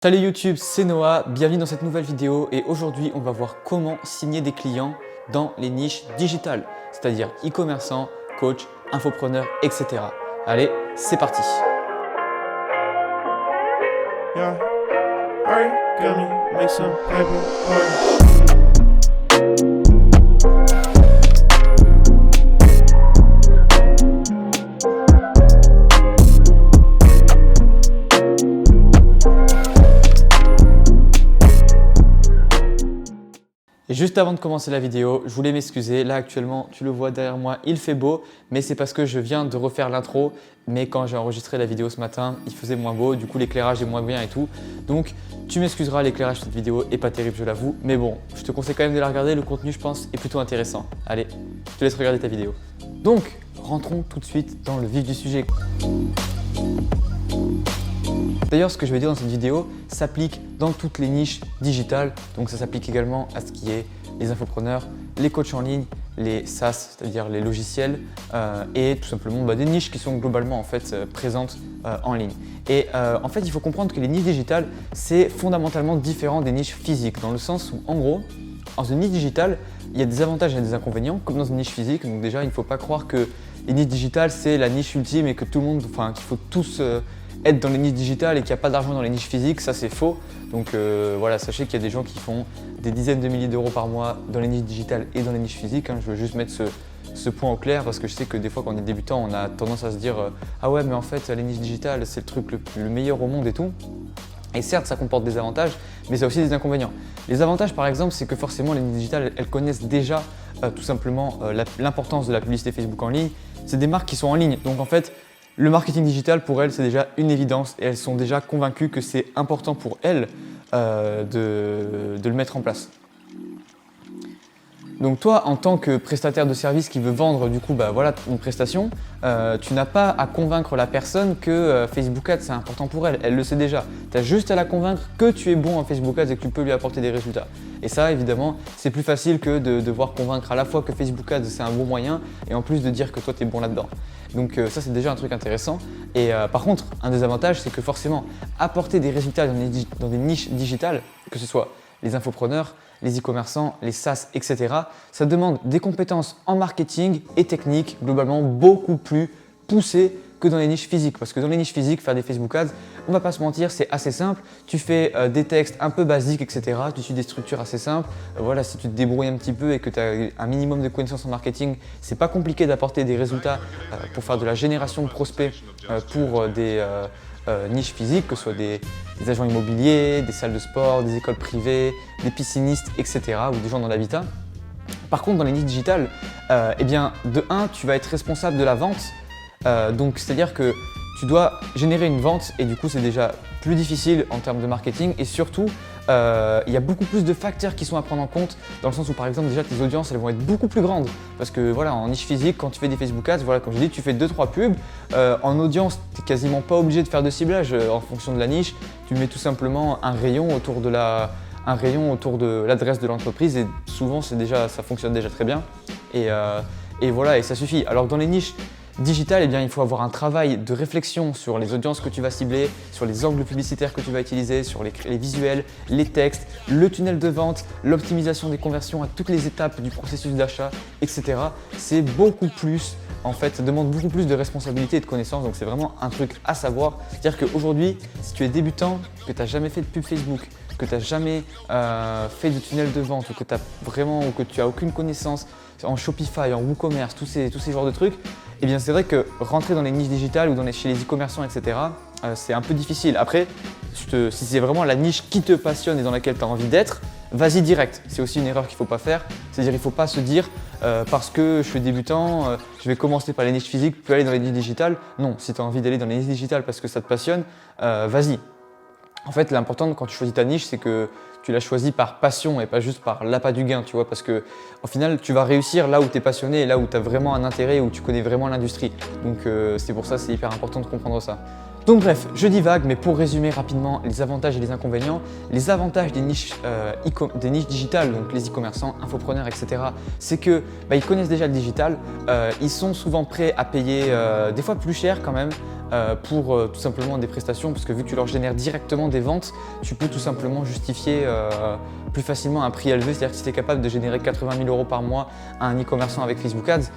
Salut YouTube, c'est Noah, bienvenue dans cette nouvelle vidéo et aujourd'hui on va voir comment signer des clients dans les niches digitales, c'est-à-dire e-commerçant, coach, infopreneur, etc. Allez, c'est parti. Yeah, alright, gonna make some paper. Et juste avant de commencer la vidéo, je voulais m'excuser. Là actuellement, tu le vois derrière moi, il fait beau, mais c'est parce que je viens de refaire l'intro. Mais quand j'ai enregistré la vidéo ce matin, il faisait moins beau, du coup l'éclairage est moins bien et tout. Donc tu m'excuseras, l'éclairage de cette vidéo est pas terrible, je l'avoue. Mais bon, je te conseille quand même de la regarder, le contenu je pense est plutôt intéressant. Allez, je te laisse regarder ta vidéo. Donc, rentrons tout de suite dans le vif du sujet. D'ailleurs, ce que je vais dire dans cette vidéo s'applique dans toutes les niches digitales. Donc ça s'applique également à ce qui est les infopreneurs, les coachs en ligne, les SaaS, c'est-à-dire les logiciels et tout simplement des niches qui sont globalement en fait présentes en ligne. Et en fait, il faut comprendre que les niches digitales, c'est fondamentalement différent des niches physiques dans le sens où en gros, dans une niche digitale, il y a des avantages et des inconvénients comme dans une niche physique. Donc déjà, il ne faut pas croire que les niches digitales, c'est la niche ultime et que tout le monde, qu'il faut tous être dans les niches digitales et qu'il n'y a pas d'argent dans les niches physiques, ça c'est faux. Donc voilà, sachez qu'il y a des gens qui font des dizaines de milliers d'euros par mois dans les niches digitales et dans les niches physiques. Je veux juste mettre ce point au clair parce que je sais que des fois quand on est débutant, on a tendance à se dire ah ouais mais en fait les niches digitales c'est le truc le meilleur au monde et tout. Et certes ça comporte des avantages mais ça a aussi des inconvénients. Les avantages par exemple c'est que forcément les niches digitales elles connaissent déjà tout simplement l'importance de la publicité Facebook en ligne. C'est des marques qui sont en ligne donc en fait le marketing digital, pour elles, c'est déjà une évidence et elles sont déjà convaincues que c'est important pour elles de le mettre en place. Donc toi, en tant que prestataire de service qui veut vendre du coup une prestation, tu n'as pas à convaincre la personne que Facebook Ads c'est important pour elle, elle le sait déjà. Tu as juste à la convaincre que tu es bon en Facebook Ads et que tu peux lui apporter des résultats. Et ça évidemment, c'est plus facile que de devoir convaincre à la fois que Facebook Ads c'est un bon moyen et en plus de dire que toi tu es bon là-dedans. Donc ça c'est déjà un truc intéressant. Et par contre, un des avantages c'est que forcément, apporter des résultats dans des niches digitales, que ce soit les infopreneurs, les e-commerçants, les SaaS, etc. Ça demande des compétences en marketing et technique globalement beaucoup plus poussées que dans les niches physiques. Parce que dans les niches physiques, faire des Facebook Ads, on va pas se mentir, c'est assez simple. Tu fais des textes un peu basiques, etc. Tu suis des structures assez simples. Voilà, si tu te débrouilles un petit peu et que tu as un minimum de connaissances en marketing, c'est pas compliqué d'apporter des résultats pour faire de la génération de prospects pour des niches physiques, que ce soit des agents immobiliers, des salles de sport, des écoles privées, des piscinistes, etc. ou des gens dans l'habitat. Par contre, dans les niches digitales, de 1, tu vas être responsable de la vente. Donc, c'est-à-dire que tu dois générer une vente et du coup, c'est déjà plus difficile en termes de marketing et surtout, il y a beaucoup plus de facteurs qui sont à prendre en compte dans le sens où par exemple déjà tes audiences elles vont être beaucoup plus grandes parce que voilà en niche physique quand tu fais des Facebook Ads, voilà comme je dis tu fais 2-3 pubs, en audience tu n'es quasiment pas obligé de faire de ciblage en fonction de la niche, tu mets tout simplement un rayon autour de l'adresse de l'entreprise et souvent ça fonctionne déjà très bien et voilà et ça suffit. Alors dans les niches digital, il faut avoir un travail de réflexion sur les audiences que tu vas cibler, sur les angles publicitaires que tu vas utiliser, sur les visuels, les textes, le tunnel de vente, l'optimisation des conversions à toutes les étapes du processus d'achat, etc. C'est beaucoup plus, en fait, ça demande beaucoup plus de responsabilité et de connaissances, donc c'est vraiment un truc à savoir. C'est-à-dire qu'aujourd'hui, si tu es débutant, que tu n'as jamais fait de pub Facebook, que tu n'as jamais fait de tunnel de vente ou que tu n'as aucune connaissance en Shopify, en WooCommerce, tous ces genres de trucs, c'est vrai que rentrer dans les niches digitales ou chez les e-commerçants, etc., c'est un peu difficile. Après, si c'est vraiment la niche qui te passionne et dans laquelle tu as envie d'être, vas-y direct. C'est aussi une erreur qu'il ne faut pas faire. C'est-à-dire qu'il ne faut pas se dire parce que je suis débutant, je vais commencer par les niches physiques, puis aller dans les niches digitales. Non, si tu as envie d'aller dans les niches digitales parce que ça te passionne, vas-y. En fait, l'important quand tu choisis ta niche, c'est que tu l'as choisie par passion et pas juste par l'appât du gain, tu vois, parce que au final, tu vas réussir là où tu es passionné et là où tu as vraiment un intérêt, où tu connais vraiment l'industrie. Donc c'est pour ça, c'est hyper important de comprendre ça. Donc bref, je divague, mais pour résumer rapidement les avantages et les inconvénients, les avantages des niches digitales, donc les e-commerçants, infopreneurs, etc., c'est que ils connaissent déjà le digital, ils sont souvent prêts à payer des fois plus cher quand même pour tout simplement des prestations, parce que vu que tu leur génères directement des ventes, tu peux tout simplement justifier plus facilement un prix élevé. C'est-à-dire que si tu es capable de générer 80 000 € par mois à un e-commerçant avec Facebook Ads,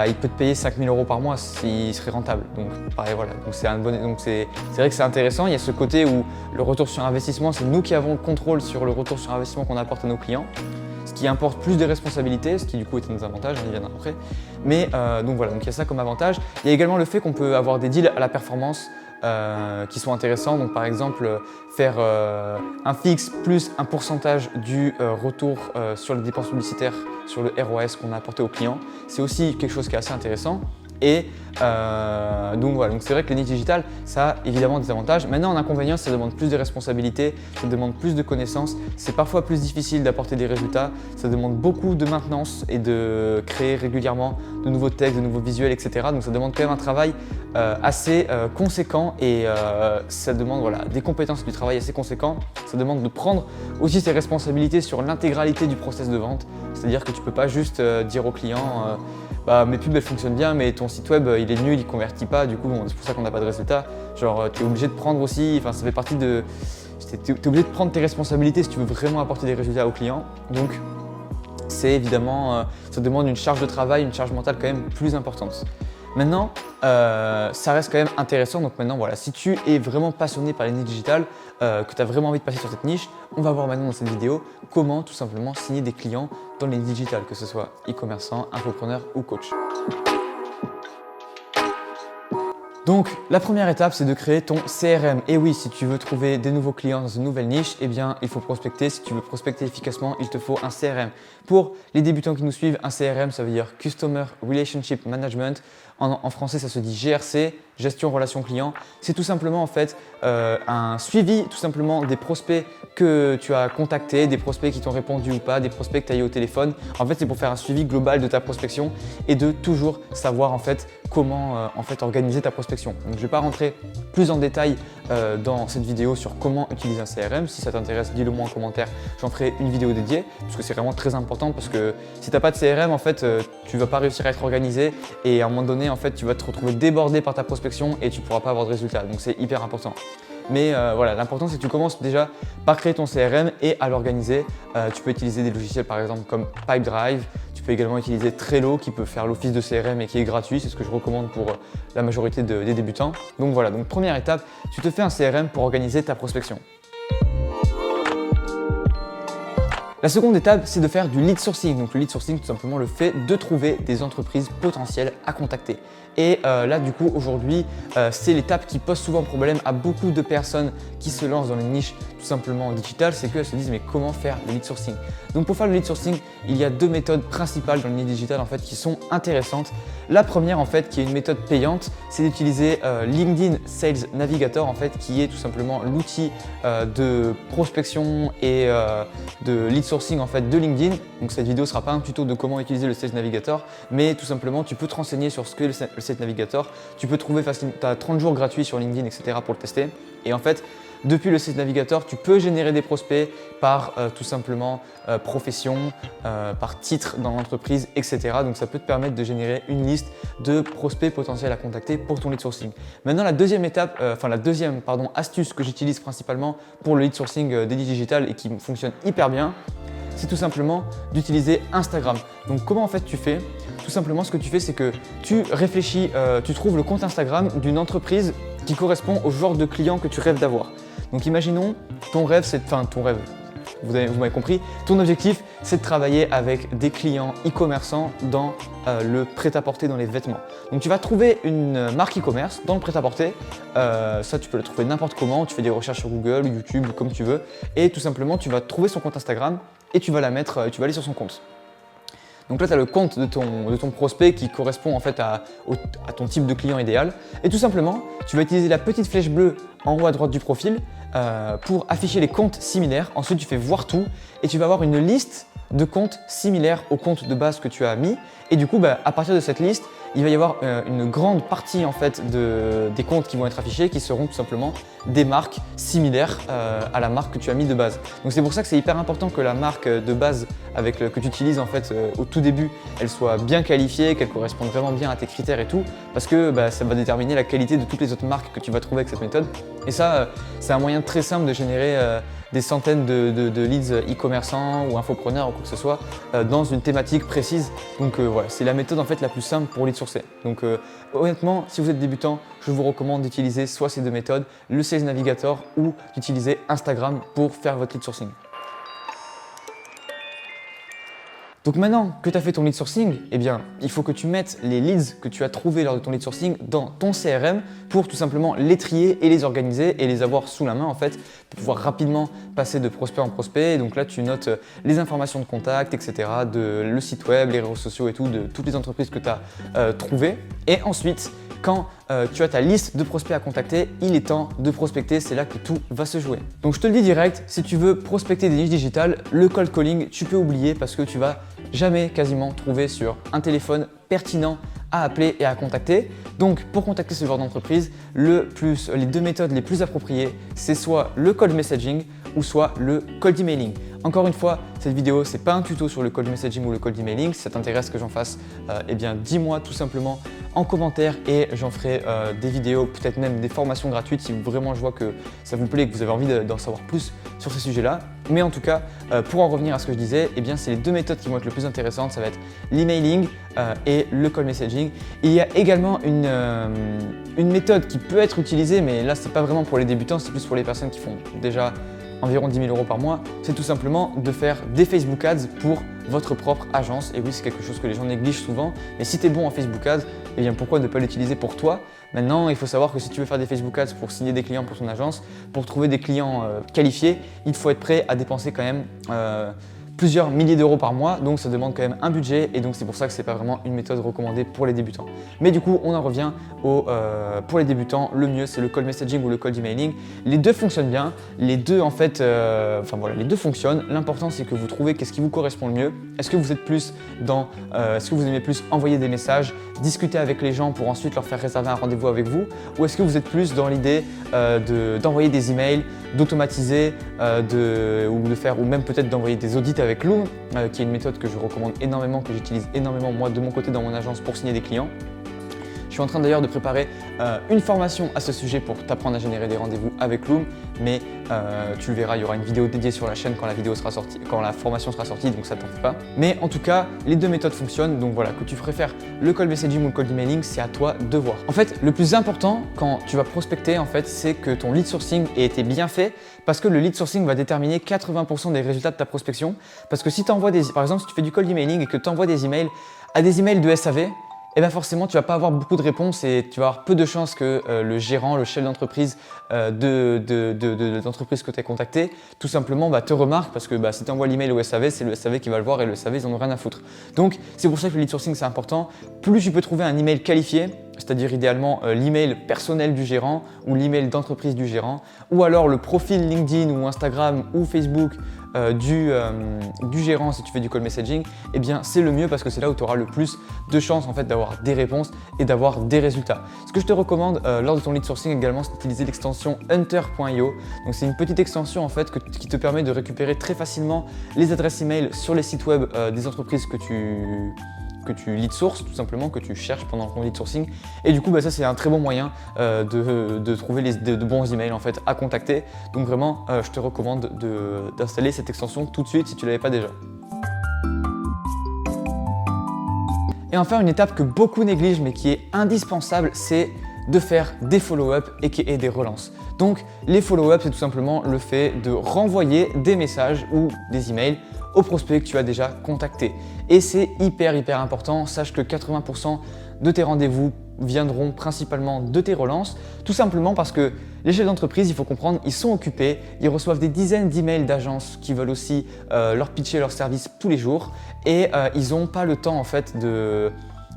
il peut te payer 5 000 € par mois s'il serait rentable. Donc pareil, voilà. Donc c'est vrai que c'est intéressant. Il y a ce côté où le retour sur investissement, c'est nous qui avons le contrôle sur le retour sur investissement qu'on apporte à nos clients, ce qui importe plus de responsabilités, ce qui du coup est un des avantages, on y viendra après. Mais donc voilà, donc il y a ça comme avantage. Il y a également le fait qu'on peut avoir des deals à la performance qui sont intéressants. Donc par exemple, faire un fixe plus un pourcentage du retour sur les dépenses publicitaires, sur le ROAS qu'on a apporté aux clients, c'est aussi quelque chose qui est assez intéressant. Et donc voilà, donc c'est vrai que les niches digitales, ça a évidemment des avantages. Maintenant, en inconvénient, ça demande plus de responsabilités, ça demande plus de connaissances, c'est parfois plus difficile d'apporter des résultats, ça demande beaucoup de maintenance et de créer régulièrement de nouveaux textes, de nouveaux visuels, etc. Donc ça demande quand même un travail assez conséquent et ça demande des compétences et du travail assez conséquent. Ça demande de prendre aussi ses responsabilités sur l'intégralité du process de vente, c'est-à-dire que tu ne peux pas juste dire au client mes pubs elles fonctionnent bien, mais ton site web il est nul, il convertit pas, du coup c'est pour ça qu'on n'a pas de résultat. Genre tu es obligé de prendre aussi, ça fait partie de. Tu es obligé de prendre tes responsabilités si tu veux vraiment apporter des résultats aux clients. Donc c'est évidemment, ça demande une charge de travail, une charge mentale quand même plus importante. Maintenant, ça reste quand même intéressant. Donc maintenant, voilà, si tu es vraiment passionné par les niches digitales, que tu as vraiment envie de passer sur cette niche, on va voir maintenant dans cette vidéo comment tout simplement signer des clients dans les niches digitales, que ce soit e-commerçant, infopreneur ou coach. Donc la première étape, c'est de créer ton CRM. Et oui, si tu veux trouver des nouveaux clients dans une nouvelle niche, eh bien il faut prospecter. Si tu veux prospecter efficacement, il te faut un CRM. Pour les débutants qui nous suivent, un CRM, ça veut dire Customer Relationship Management. En français, ça se dit GRC, gestion relation client. C'est tout simplement en fait un suivi tout simplement des prospects que tu as contactés, des prospects qui t'ont répondu ou pas, des prospects que tu as eu au téléphone. En fait, c'est pour faire un suivi global de ta prospection et de toujours savoir en fait comment organiser ta prospection. Donc, je ne vais pas rentrer plus en détail dans cette vidéo sur comment utiliser un CRM. Si ça t'intéresse, dis-le moi en commentaire. J'en ferai une vidéo dédiée parce que c'est vraiment très important, parce que si tu n'as pas de CRM, en fait, tu ne vas pas réussir à être organisé et à un moment donné, en fait, tu vas te retrouver débordé par ta prospection et tu ne pourras pas avoir de résultats. Donc, c'est hyper important. Mais l'important c'est que tu commences déjà par créer ton CRM et à l'organiser. Tu peux utiliser des logiciels par exemple comme Pipedrive. Tu peux également utiliser Trello qui peut faire l'office de CRM et qui est gratuit. C'est ce que je recommande pour la majorité des débutants. Donc voilà, donc première étape, tu te fais un CRM pour organiser ta prospection. La seconde étape, c'est de faire du lead sourcing. Donc le lead sourcing, tout simplement le fait de trouver des entreprises potentielles à contacter. Et là, du coup, aujourd'hui, c'est l'étape qui pose souvent problème à beaucoup de personnes qui se lancent dans les niches tout simplement digitales, c'est qu'elles se disent mais comment faire le lead sourcing? Donc pour faire le lead sourcing, il y a deux méthodes principales dans le niche digital en fait qui sont intéressantes. La première en fait, qui est une méthode payante, c'est d'utiliser LinkedIn Sales Navigator en fait, qui est tout simplement l'outil de prospection et de lead sourcing en fait de LinkedIn. Donc cette vidéo ne sera pas un tuto de comment utiliser le Sales Navigator, mais tout simplement tu peux te renseigner sur ce qu'est le Sales Navigator. Tu peux trouver facilement, tu as 30 jours gratuits sur LinkedIn, etc. pour le tester. Et en fait, depuis le Sales Navigator, tu peux générer des prospects par tout simplement profession, par titre dans l'entreprise, etc. Donc ça peut te permettre de générer une liste de prospects potentiels à contacter pour ton lead sourcing. Maintenant, la deuxième étape, astuce que j'utilise principalement pour le lead sourcing des leads digital et qui fonctionne hyper bien, c'est tout simplement d'utiliser Instagram. Donc comment en fait tu fais? Tout simplement, ce que tu fais, c'est que tu réfléchis, tu trouves le compte Instagram d'une entreprise qui correspond au genre de client que tu rêves d'avoir. Donc imaginons, ton rêve, vous m'avez compris, ton objectif, c'est de travailler avec des clients e-commerçants dans le prêt-à-porter, dans les vêtements. Donc tu vas trouver une marque e-commerce dans le prêt-à-porter, ça tu peux le trouver n'importe comment, tu fais des recherches sur Google, YouTube, comme tu veux, et tout simplement tu vas trouver son compte Instagram et tu vas aller sur son compte. Donc là, tu as le compte de ton prospect qui correspond en fait à ton type de client idéal. Et tout simplement, tu vas utiliser la petite flèche bleue en haut à droite du profil pour afficher les comptes similaires. Ensuite, tu fais voir tout et tu vas avoir une liste de comptes similaires au compte de base que tu as mis. Et du coup, à partir de cette liste, il va y avoir une grande partie en fait des comptes qui vont être affichés qui seront tout simplement des marques similaires à la marque que tu as mis de base. Donc c'est pour ça que c'est hyper important que la marque de base que tu utilises en fait au tout début, elle soit bien qualifiée, qu'elle corresponde vraiment bien à tes critères et tout, parce que ça va déterminer la qualité de toutes les autres marques que tu vas trouver avec cette méthode. Et ça, c'est un moyen très simple de générer des centaines de leads e-commerçants ou infopreneurs ou quoi que ce soit dans une thématique précise. Donc voilà, c'est la méthode en fait la plus simple pour lead sourcer. Donc honnêtement, si vous êtes débutant, je vous recommande d'utiliser soit ces deux méthodes, le Sales Navigator ou d'utiliser Instagram pour faire votre lead sourcing. Donc maintenant que tu as fait ton lead sourcing, eh bien, il faut que tu mettes les leads que tu as trouvés lors de ton lead sourcing dans ton CRM pour tout simplement les trier et les organiser et les avoir sous la main en fait pour pouvoir rapidement passer de prospect en prospect. Et donc là, tu notes les informations de contact, etc., le site web, les réseaux sociaux et tout, de toutes les entreprises que tu as trouvées. Et ensuite, quand tu as ta liste de prospects à contacter, il est temps de prospecter, c'est là que tout va se jouer. Donc je te le dis direct, si tu veux prospecter des niches digitales, le cold calling, tu peux oublier parce que tu vas jamais quasiment trouver sur un téléphone pertinent à appeler et à contacter. Donc pour contacter ce genre d'entreprise, les deux méthodes les plus appropriées, c'est soit le cold messaging ou soit le cold emailing. Encore une fois, cette vidéo, c'est pas un tuto sur le cold messaging ou le cold emailing. Si ça t'intéresse que j'en fasse, eh bien dis-moi tout simplement en commentaire et j'en ferai des vidéos, peut-être même des formations gratuites si vraiment je vois que ça vous plaît et que vous avez envie d'en savoir plus sur ces sujets-là. Mais en tout cas, pour en revenir à ce que je disais, eh bien c'est les deux méthodes qui vont être le plus intéressantes. Ça va être l'emailing et le cold messaging. Il y a également une méthode qui peut être utilisée, mais là c'est pas vraiment pour les débutants, c'est plus pour les personnes qui font déjà environ 10 000 € par mois, c'est tout simplement de faire des Facebook Ads pour votre propre agence. Et oui, c'est quelque chose que les gens négligent souvent, mais si tu es bon en Facebook Ads, eh bien pourquoi ne pas l'utiliser pour toi? Maintenant, il faut savoir que si tu veux faire des Facebook Ads pour signer des clients pour ton agence, pour trouver des clients qualifiés, il faut être prêt à dépenser quand même plusieurs milliers d'euros par mois, donc ça demande quand même un budget et donc c'est pour ça que c'est pas vraiment une méthode recommandée pour les débutants. Mais du coup, on en revient pour les débutants, le mieux c'est le cold messaging ou le cold emailing. Les deux fonctionnent bien, les deux en fait, les deux fonctionnent. L'important c'est que vous trouvez qu'est-ce qui vous correspond le mieux. Est-ce que vous êtes plus est-ce que vous aimez plus envoyer des messages, discuter avec les gens pour ensuite leur faire réserver un rendez-vous avec vous, ou est-ce que vous êtes plus dans l'idée d'envoyer des emails, d'automatiser, ou même peut-être d'envoyer des audits avec Loom, qui est une méthode que je recommande énormément, que j'utilise énormément moi de mon côté dans mon agence pour signer des clients. Je suis en train d'ailleurs de préparer une formation à ce sujet pour t'apprendre à générer des rendez-vous avec Loom, mais tu le verras, il y aura une vidéo dédiée sur la chaîne quand la formation sera sortie, donc ça t'en fait pas. Mais en tout cas, les deux méthodes fonctionnent, donc voilà, que tu préfères le cold messaging ou le cold emailing, c'est à toi de voir. En fait, le plus important quand tu vas prospecter, en fait, c'est que ton lead sourcing ait été bien fait, parce que le lead sourcing va déterminer 80% des résultats de ta prospection. Parce que si tu envoies par exemple, si tu fais du cold emailing et que tu envoies des emails à des emails de SAV, eh bien forcément, tu vas pas avoir beaucoup de réponses et tu vas avoir peu de chances que le gérant, le chef d'entreprise de l'entreprise que tu as contacté, tout simplement te remarque parce que si tu envoies l'email au SAV, c'est le SAV qui va le voir et le SAV, ils en ont rien à foutre. Donc, c'est pour ça que le lead sourcing, c'est important. Plus tu peux trouver un email qualifié, c'est-à-dire idéalement l'email personnel du gérant ou l'email d'entreprise du gérant, ou alors le profil LinkedIn ou Instagram ou Facebook du gérant si tu fais du call messaging, eh bien c'est le mieux parce que c'est là où tu auras le plus de chances en fait d'avoir des réponses et d'avoir des résultats. Ce que je te recommande lors de ton lead sourcing également, c'est d'utiliser l'extension hunter.io. Donc c'est une petite extension en fait qui te permet de récupérer très facilement les adresses email sur les sites web des entreprises que tu lead source, tout simplement, que tu cherches pendant ton lead sourcing. Et du coup, ça c'est un très bon moyen de trouver de bons emails en fait à contacter. Donc vraiment, je te recommande d'installer cette extension tout de suite si tu ne l'avais pas déjà. Et enfin, une étape que beaucoup négligent mais qui est indispensable, c'est de faire des follow-up et des relances. Donc les follow-up, c'est tout simplement le fait de renvoyer des messages ou des emails aux prospects que tu as déjà contactés. Et c'est hyper important, sache que 80% de tes rendez-vous viendront principalement de tes relances, tout simplement parce que les chefs d'entreprise, il faut comprendre, ils sont occupés, ils reçoivent des dizaines d'emails d'agences qui veulent aussi leur pitcher leurs services tous les jours et ils n'ont pas le temps en fait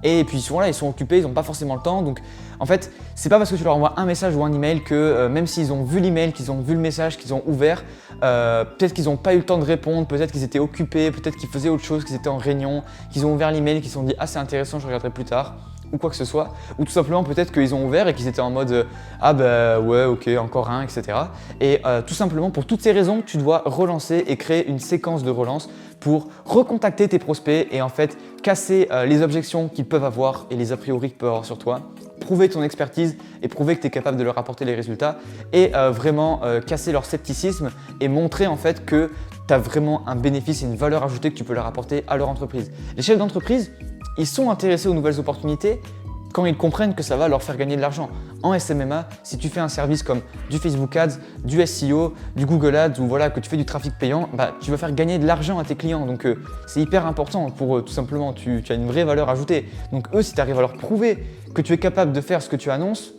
Et puis souvent là, ils sont occupés, ils n'ont pas forcément le temps. Donc en fait, c'est pas parce que tu leur envoies un message ou un email que même s'ils ont vu l'email, qu'ils ont vu le message, qu'ils ont ouvert, peut-être qu'ils n'ont pas eu le temps de répondre, peut-être qu'ils étaient occupés, peut-être qu'ils faisaient autre chose, qu'ils étaient en réunion, qu'ils ont ouvert l'email, qu'ils se sont dit « Ah, c'est intéressant, je regarderai plus tard » ou quoi que ce soit. Ou tout simplement peut-être qu'ils ont ouvert et qu'ils étaient en mode « Ah bah ouais, ok, encore un, etc. » Et tout simplement pour toutes ces raisons, tu dois relancer et créer une séquence de relance pour recontacter tes prospects et en fait casser les objections qu'ils peuvent avoir et les a priori qu'ils peuvent avoir sur toi, prouver ton expertise et prouver que tu es capable de leur apporter les résultats et vraiment casser leur scepticisme et montrer en fait que tu as vraiment un bénéfice et une valeur ajoutée que tu peux leur apporter à leur entreprise. Les chefs d'entreprise, ils sont intéressés aux nouvelles opportunités quand ils comprennent que ça va leur faire gagner de l'argent. En SMMA, si tu fais un service comme du Facebook Ads, du SEO, du Google Ads ou voilà, que tu fais du trafic payant, tu vas faire gagner de l'argent à tes clients. Donc c'est hyper important pour eux, tout simplement. Tu as une vraie valeur ajoutée. Donc eux, si tu arrives à leur prouver que tu es capable de faire ce que tu annonces,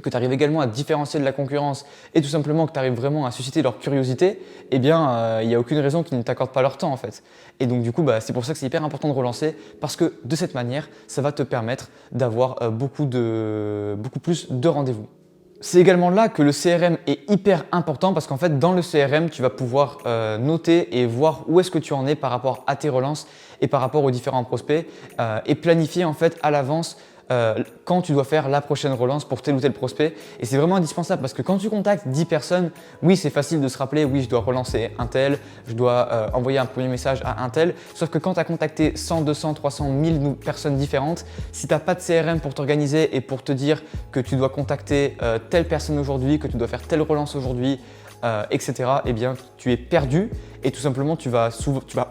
que tu arrives également à te différencier de la concurrence et tout simplement que tu arrives vraiment à susciter leur curiosité, eh bien, il n'y a aucune raison qu'ils ne t'accordent pas leur temps en fait. Et donc du coup, c'est pour ça que c'est hyper important de relancer parce que de cette manière, ça va te permettre d'avoir beaucoup plus de rendez-vous. C'est également là que le CRM est hyper important parce qu'en fait, dans le CRM, tu vas pouvoir noter et voir où est-ce que tu en es par rapport à tes relances et par rapport aux différents prospects et planifier en fait à l'avance quand tu dois faire la prochaine relance pour tel ou tel prospect. Et c'est vraiment indispensable parce que quand tu contactes 10 personnes, oui, c'est facile de se rappeler, oui, je dois relancer un tel, je dois envoyer un premier message à un tel. Sauf que quand tu as contacté 100, 200, 300, 1000 personnes différentes, si tu n'as pas de CRM pour t'organiser et pour te dire que tu dois contacter telle personne aujourd'hui, que tu dois faire telle relance aujourd'hui, etc., eh bien, tu es perdu et tout simplement, tu vas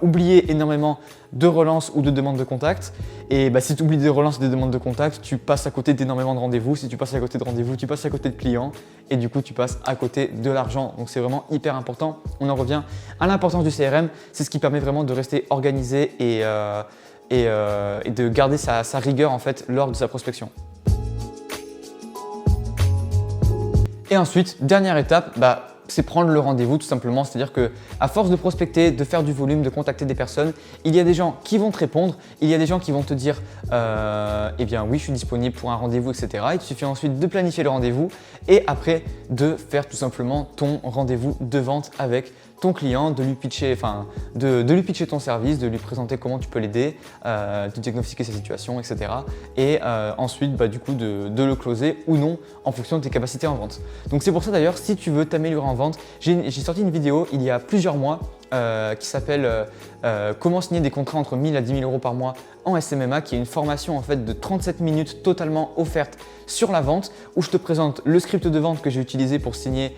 oublier énormément de relances ou de demandes de contact. Et si tu oublies des relances et des demandes de contact, tu passes à côté d'énormément de rendez-vous. Si tu passes à côté de rendez-vous, tu passes à côté de clients et du coup, tu passes à côté de l'argent. Donc, c'est vraiment hyper important. On en revient à l'importance du CRM. C'est ce qui permet vraiment de rester organisé et de garder sa rigueur en fait lors de sa prospection. Et ensuite, dernière étape, c'est prendre le rendez-vous tout simplement, c'est-à-dire qu'à force de prospecter, de faire du volume, de contacter des personnes, il y a des gens qui vont te répondre, il y a des gens qui vont te dire eh bien oui, je suis disponible pour un rendez-vous, etc. Il te suffit ensuite de planifier le rendez-vous et après de faire tout simplement ton rendez-vous de vente avec ton client, de lui pitcher ton service, de lui présenter comment tu peux l'aider, de diagnostiquer sa situation, etc. Et ensuite, du coup, de le closer ou non en fonction de tes capacités en vente. Donc c'est pour ça d'ailleurs, si tu veux t'améliorer en vente, j'ai sorti une vidéo il y a plusieurs mois qui s'appelle Comment signer des contrats entre 1000 à 10 000 euros par mois en SMMA, qui est une formation en fait de 37 minutes totalement offerte sur la vente où je te présente le script de vente que j'ai utilisé pour signer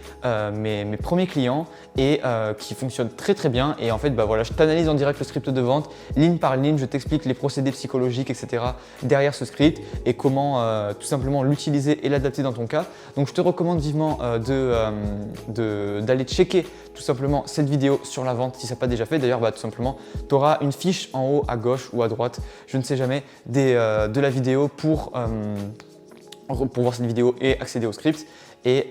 mes premiers clients et qui fonctionne très très bien. Et en fait, voilà, je t'analyse en direct le script de vente, ligne par ligne, je t'explique les procédés psychologiques, etc. derrière ce script et comment tout simplement l'utiliser et l'adapter dans ton cas. Donc, je te recommande vivement d'aller checker tout simplement cette vidéo sur la vente si ça n'a pas déjà fait. D'ailleurs, tout simplement, tu auras une fiche en haut à gauche ou à droite, je ne sais jamais, de la vidéo pour voir cette vidéo et accéder au script. Et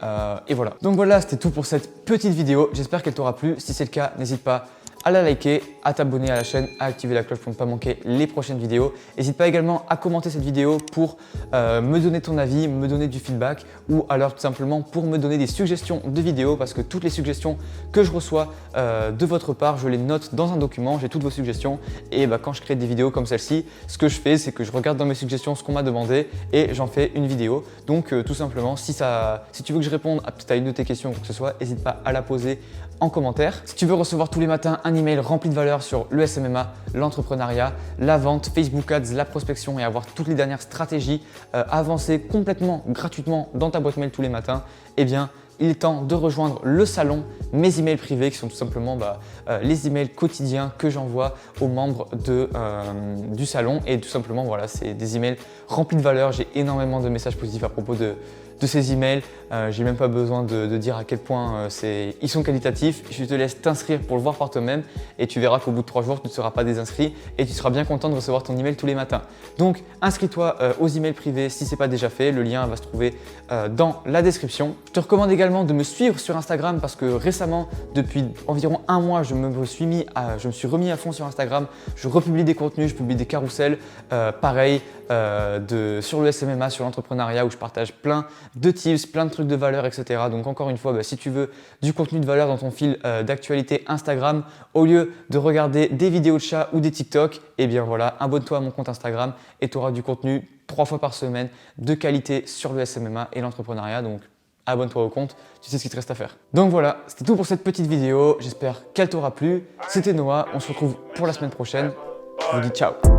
voilà. Donc voilà, c'était tout pour cette petite vidéo. J'espère qu'elle t'aura plu. Si c'est le cas, n'hésite pas à la liker, à t'abonner à la chaîne, à activer la cloche pour ne pas manquer les prochaines vidéos. N'hésite pas également à commenter cette vidéo pour me donner ton avis, me donner du feedback ou alors tout simplement pour me donner des suggestions de vidéos parce que toutes les suggestions que je reçois de votre part, je les note dans un document, j'ai toutes vos suggestions et quand je crée des vidéos comme celle-ci, ce que je fais, c'est que je regarde dans mes suggestions ce qu'on m'a demandé et j'en fais une vidéo. Donc tout simplement, si tu veux que je réponde à une de tes questions ou quoi que ce soit, n'hésite pas à la poser en commentaire. Si tu veux recevoir tous les matins un email rempli de valeur sur le SMMA, l'entrepreneuriat, la vente, Facebook Ads, la prospection et avoir toutes les dernières stratégies avancées complètement gratuitement dans ta boîte mail tous les matins, eh bien, il est temps de rejoindre le salon, mes emails privés qui sont tout simplement les emails quotidiens que j'envoie aux membres du salon et tout simplement voilà, c'est des emails remplis de valeur. J'ai énormément de messages positifs à propos de ces emails. J'ai même pas besoin de dire à quel point ils sont qualitatifs. Je te laisse t'inscrire pour le voir par toi-même et tu verras qu'au bout de 3 jours, tu ne seras pas désinscrit et tu seras bien content de recevoir ton email tous les matins. Donc, inscris-toi aux emails privés si ce n'est pas déjà fait. Le lien va se trouver dans la description. Je te recommande également de me suivre sur Instagram parce que récemment, depuis environ un mois, je me suis remis à fond sur Instagram. Je republie des contenus, je publie des carousels, pareil sur le SMMA, sur l'entrepreneuriat où je partage plein de tips, plein de trucs de valeur, etc. Donc encore une fois, si tu veux du contenu de valeur dans ton fil d'actualité Instagram, au lieu de regarder des vidéos de chat ou des TikTok, eh bien voilà, abonne-toi à mon compte Instagram et tu auras du contenu 3 fois par semaine de qualité sur le SMMA et l'entrepreneuriat. Donc abonne-toi au compte, tu sais ce qu'il te reste à faire. Donc voilà, c'était tout pour cette petite vidéo. J'espère qu'elle t'aura plu. C'était Noah, on se retrouve pour la semaine prochaine. Je vous dis ciao.